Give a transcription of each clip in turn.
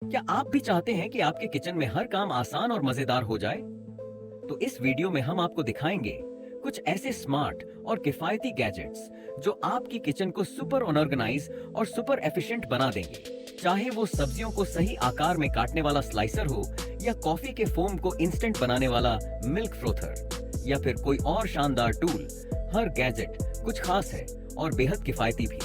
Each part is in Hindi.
क्या आप भी चाहते हैं कि आपके किचन में हर काम आसान और मजेदार हो जाए? तो इस वीडियो में हम आपको दिखाएंगे कुछ ऐसे स्मार्ट और किफायती गैजेट्स जो आपकी किचन को सुपर ऑर्गेनाइज और सुपर एफिशिएंट बना देंगे। चाहे वो सब्जियों को सही आकार में काटने वाला स्लाइसर हो या कॉफी के फोम को इंस्टेंट बनाने वाला मिल्क फ्रोथर या फिर कोई और शानदार टूल, हर गैजेट कुछ खास है और बेहद किफायती भी।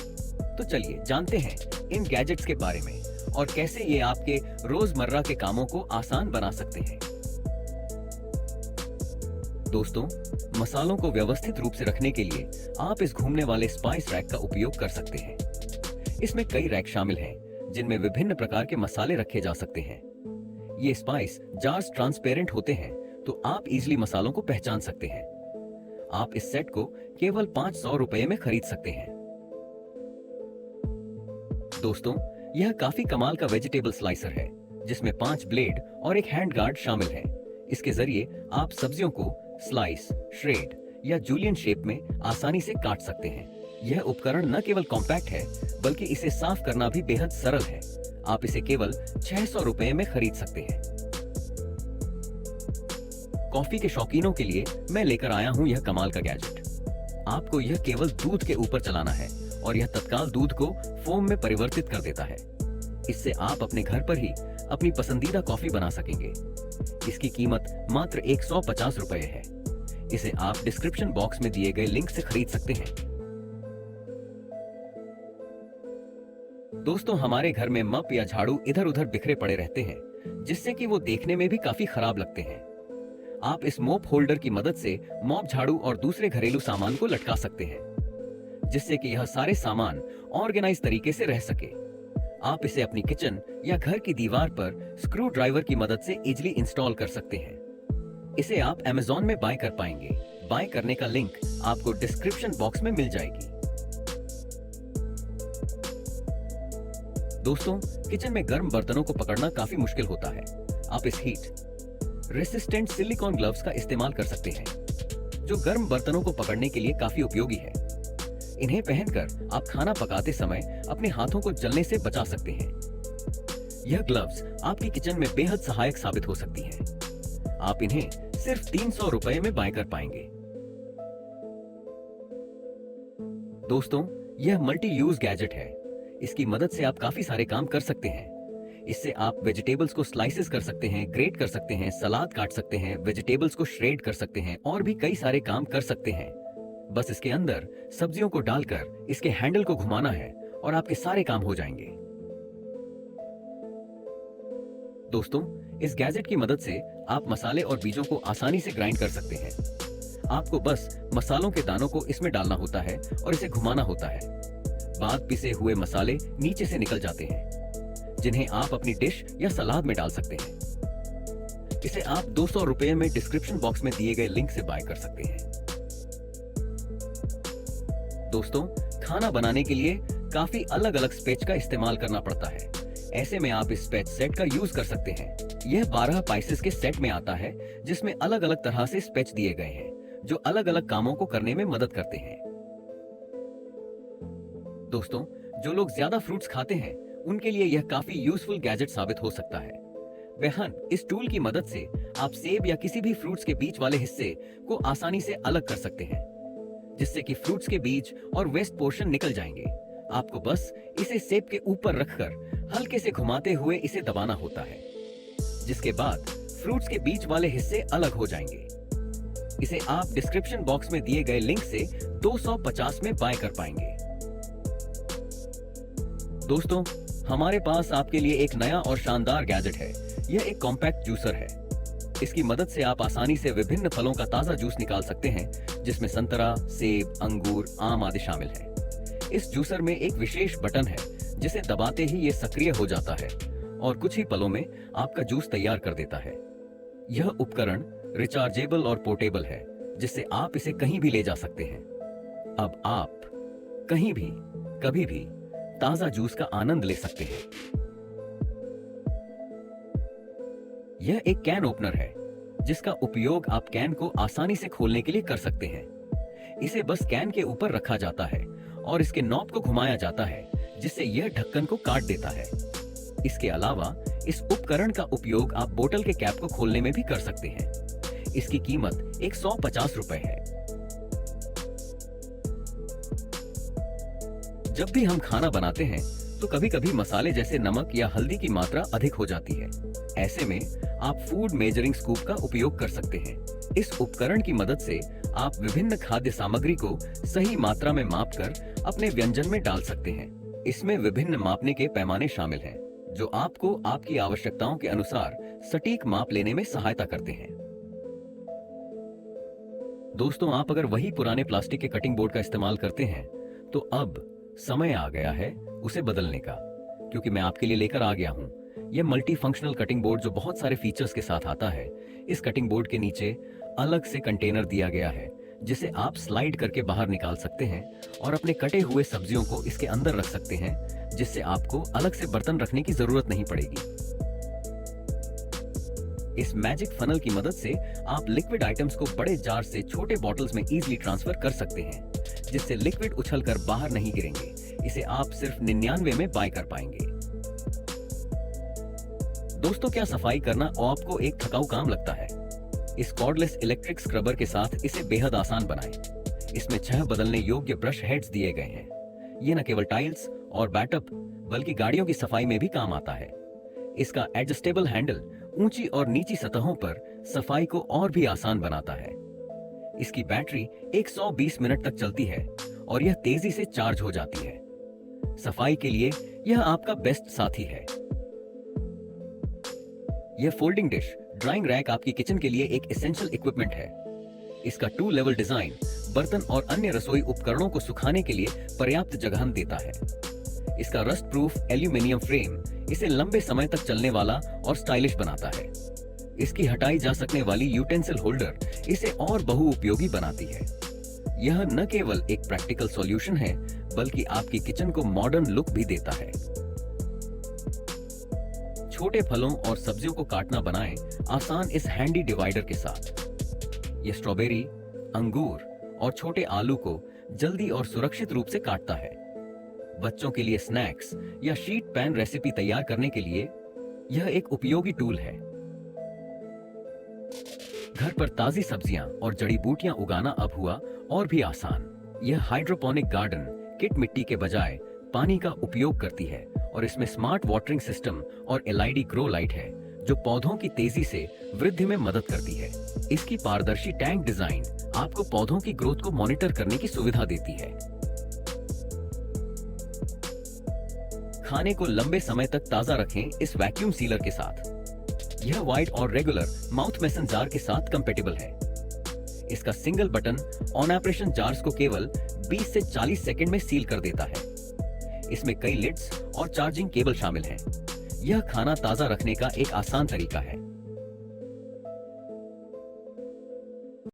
तो चलिए जानते हैं इन गैजेट्स के बारे में और कैसे ये आपके रोजमर्रा के कामों को आसान बना सकते हैं। दोस्तों, मसालों को व्यवस्थित रूप से रखने के लिए आप इस घूमने वाले स्पाइस रैक का उपयोग कर सकते हैं। इसमें कई रैक शामिल हैं जिनमें विभिन्न प्रकार के मसाले रखे जा सकते हैं। ये स्पाइस जार्स ट्रांसपेरेंट होते हैं तो आप इजीली मसालों को पहचान सकते हैं। आप इस सेट को केवल 500 रुपए में खरीद सकते हैं। दोस्तों, यह काफी कमाल का वेजिटेबल स्लाइसर है जिसमें 5 ब्लेड और एक हैंड गार्ड शामिल है। इसके जरिए आप सब्जियों को स्लाइस, श्रेड या जूलियन शेप में आसानी से काट सकते हैं। यह उपकरण न केवल कॉम्पैक्ट है बल्कि इसे साफ करना भी बेहद सरल है। आप इसे केवल 600 रुपए में खरीद सकते हैं। कॉफी के शौकीनों के लिए मैं लेकर आया हूं यह कमाल का गैजेट। आपको यह केवल दूध के ऊपर चलाना है और यह तत्काल दूध को फोम में परिवर्तित कर देता है। इससे आप अपने घर पर ही अपनी पसंदीदा कॉफी बना सकेंगे। इसकी कीमत मात्र 150 रुपए है। इसे आप डिस्क्रिप्शन बॉक्स में दिए गए लिंक से खरीद सकते हैं। दोस्तों, हमारे घर में मप या झाड़ू इधर उधर बिखरे पड़े रहते हैं जिससे कि वो देखने में भी काफी खराब लगते हैं। आप इस मोप होल्डर की मदद से मॉप, झाड़ू और दूसरे घरेलू सामान को लटका सकते हैं जिससे कि यह सारे सामान ऑर्गेनाइज तरीके से रह सके। आप इसे अपनी किचन या घर की दीवार पर स्क्रू ड्राइवर की मदद से इजीली इंस्टॉल कर सकते हैं। इसे आप Amazon में बाय कर पाएंगे। बाय करने का लिंक आपको डिस्क्रिप्शन बॉक्स में मिल जाएगी। दोस्तों, किचन में गर्म बर्तनों को पकड़ना काफी मुश्किल होता है। आप इस हीट रेसिस्टेंट सिलिकॉन ग्लव्स का इस्तेमाल कर सकते हैं जो गर्म बर्तनों को पकड़ने के लिए काफी उपयोगी है। इन्हें पहनकर आप खाना पकाते समय अपने हाथों को जलने से बचा सकते हैं। यह ग्लव्स आपकी किचन में बेहद सहायक साबित हो सकती हैं। आप इन्हें सिर्फ 300 रुपए में बाय कर पाएंगे। दोस्तों, यह मल्टी यूज गैजेट है। इसकी मदद से आप काफी सारे काम कर सकते हैं। इससे आप वेजिटेबल्स को स्लाइसेस कर सकते हैं, ग्रेट कर सकते हैं, सलाद काट सकते हैं, वेजिटेबल्स को श्रेड कर सकते हैं और भी कई सारे काम कर सकते हैं। बस इसके अंदर सब्जियों को डालकर इसके हैंडल को घुमाना है और आपके सारे काम हो जाएंगे। दोस्तों, इस गैजेट की मदद से आप मसाले और बीजों को आसानी से ग्राइंड कर सकते हैं। आपको बस मसालों के दानों को इसमें डालना होता है और इसे घुमाना होता है। बाद पिसे हुए मसाले नीचे से निकल जाते हैं जिन्हें आप अपनी डिश या सलाद में डाल सकते हैं। इसे आप 200 रुपए में डिस्क्रिप्शन बॉक्स में दिए गए लिंक से बाय कर सकते हैं। दोस्तों, खाना बनाने के लिए काफी अलग अलग स्पेच का इस्तेमाल करना पड़ता है। ऐसे में आप इस स्पेच सेट का यूज कर सकते हैं। यह 12 पाइसेस के सेट में आता है जिसमें अलग अलग तरह से स्पेच दिए गए हैं जो अलग अलग कामों को करने में मदद करते हैं। दोस्तों, जो लोग ज्यादा फ्रूट्स खाते हैं उनके लिए यह काफी यूजफुल गैजेट साबित हो सकता है। इस टूल की मदद से आप सेब या किसी भी फ्रूट्स के बीच वाले हिस्से को आसानी से अलग कर सकते हैं जिससे कि फ्रूट्स के बीज और वेस्ट पोर्शन निकल जाएंगे। आपको बस इसे सेब के ऊपर रखकर हल्के से घुमाते हुए इसे दबाना होता है जिसके बाद फ्रूट्स के बीच वाले हिस्से अलग हो जाएंगे। इसे आप डिस्क्रिप्शन बॉक्स में दिए गए लिंक से 250 में बाय कर पाएंगे। दोस्तों, हमारे पास आपके लिए एक नया और शानदार गैजेट है। यह एक कॉम्पैक्ट जूसर है। इसकी मदद से आप आसानी से विभिन्न फलों का ताजा जूस निकाल सकते हैं जिसमें संतरा, सेब, अंगूर, आम आदि शामिल है। इस जूसर में एक विशेष बटन है जिसे दबाते ही ये सक्रिय हो जाता है और कुछ ही पलों में आपका जूस तैयार कर देता है। यह उपकरण रिचार्जेबल और पोर्टेबल है जिससे आप इसे कहीं भी ले जा सकते हैं। अब आप कहीं भी, कभी भी ताजा जूस का आनंद ले सकते हैं। यह एक कैन ओपनर है जिसका उपयोग आप कैन को आसानी से खोलने के लिए कर सकते हैं। इसे बस कैन के ऊपर रखा जाता है और इसके नॉब को घुमाया जाता है जिससे यह ढक्कन को काट देता है। इसके अलावा इस उपकरण का उपयोग आप बोतल के कैप को खोलने में भी कर सकते हैं। इसकी कीमत 150 रुपए है। जब भी हम खाना बनाते हैं तो कभी-कभी मसाले जैसे नमक या हल्दी की मात्रा अधिक हो जाती है। ऐसे में आप फूड मेजरिंग स्कूप का उपयोग कर सकते हैं। इस उपकरण की मदद से आप विभिन्न खाद्य सामग्री को सही मात्रा में मापकर अपने व्यंजन में डाल सकते हैं। इसमें विभिन्न मापने के पैमाने शामिल हैं, जो आपको आपकी आवश्यकताओं के अनुसार सटीक माप लेने में सहायता करते हैं। दोस्तों, आप अगर वही पुराने प्लास्टिक के कटिंग बोर्ड का इस्तेमाल करते हैं तो अब समय आ गया है उसे बदलने का, क्योंकि मैं आपके लिए लेकर आ गया हूं यह मल्टी फंक्शनल कटिंग बोर्ड जो बहुत सारे फीचर्स के साथ आता है। इस कटिंग बोर्ड के नीचे अलग से कंटेनर दिया गया है जिसे आप स्लाइड करके बाहर निकाल सकते हैं और अपने कटे हुए सब्जियों को इसके अंदर रख सकते हैं, जिससे आपको अलग से बर्तन रखने की जरूरत नहीं पड़ेगी। इस मैजिक फनल की मदद से आप लिक्विड आइटम्स को बड़े जार से छोटे बॉटल्स में इजीली ट्रांसफर कर सकते हैं, जिससे लिक्विड उछलकर बाहर नहीं गिरेंगे। इसे आप सिर्फ 99 में बाय कर पाएंगे। दोस्तों, क्या सफाई करना आपको एक थकाऊ काम लगता है? इस कॉर्डलेस इलेक्ट्रिक स्क्रबर के साथ इसे बेहद आसान बनाएं। इसमें 6 बदलने योग्य ब्रश हेड्स दिए गए हैं। ये न केवल टाइल्स और बैटअप बल्कि गाड़ियों की सफाई में भी काम आता है। इसका एडजस्टेबल हैंडल ऊंची और नीची सतहों पर सफाई को और भी आसान बनाता है। इसकी बैटरी 120 मिनट तक चलती है और यह तेजी से चार्ज हो जाती है। सफाई के लिए यह आपका बेस्ट साथी है। यह फोल्डिंग डिश ड्राइंग रैक आपकी किचन के लिए एक एसेंशियल इक्विपमेंट है। इसका 2 लेवल डिजाइन बर्तन और अन्य रसोई उपकरणों को सुखाने के लिए पर्याप्त जगह देता है। इसका रस्ट प्रूफ एल्यूमिनियम फ्रेम इसे लंबे समय तक चलने वाला और स्टाइलिश बनाता है। इसकी हटाई जा सकने वाली यूटेंसिल होल्डर इसे और बहुउपयोगी बनाती है। यह न केवल एक प्रैक्टिकल सॉल्यूशन है, बल्कि आपकी किचन को मॉडर्न लुक भी देता है। छोटे फलों और सब्जियों को काटना बनाएं आसान इस हैंडी डिवाइडर के साथ। यह स्ट्रॉबेरी, अंगूर और छोटे आलू को जल्दी और सुरक्षित रूप से काटता है। बच्चों के लिए स्नैक्स या शीट पैन रेसिपी तैयार करने के लिए यह एक उपयोगी टूल है। घर पर ताजी सब्जियां और जड़ी बूटियां उगाना अब हुआ और भी आसान। यह हाइड्रोपोनिक गार्डन किट मिट्टी के बजाय पानी का उपयोग करती है और इसमें स्मार्ट वाटरिंग सिस्टम और एलईडी ग्रो लाइट है, जो पौधों की तेजी से वृद्धि में मदद करती है। इसकी पारदर्शी टैंक डिजाइन आपको पौधों की ग्रोथ को मॉनिटर करने की सुविधा देती है। खाने को लंबे समय तक ताजा रखें इस वैक्यूम सीलर के साथ। यह वाइड और रेगुलर माउथ मेसन जार के साथ कंपैटिबल है। इसका single button on operation jars को केवल 20 से 40 सेकंड में सील कर देता है। इसमें कई लिड्स और चार्जिंग केबल शामिल हैं। यह खाना ताजा रखने का एक आसान तरीका है।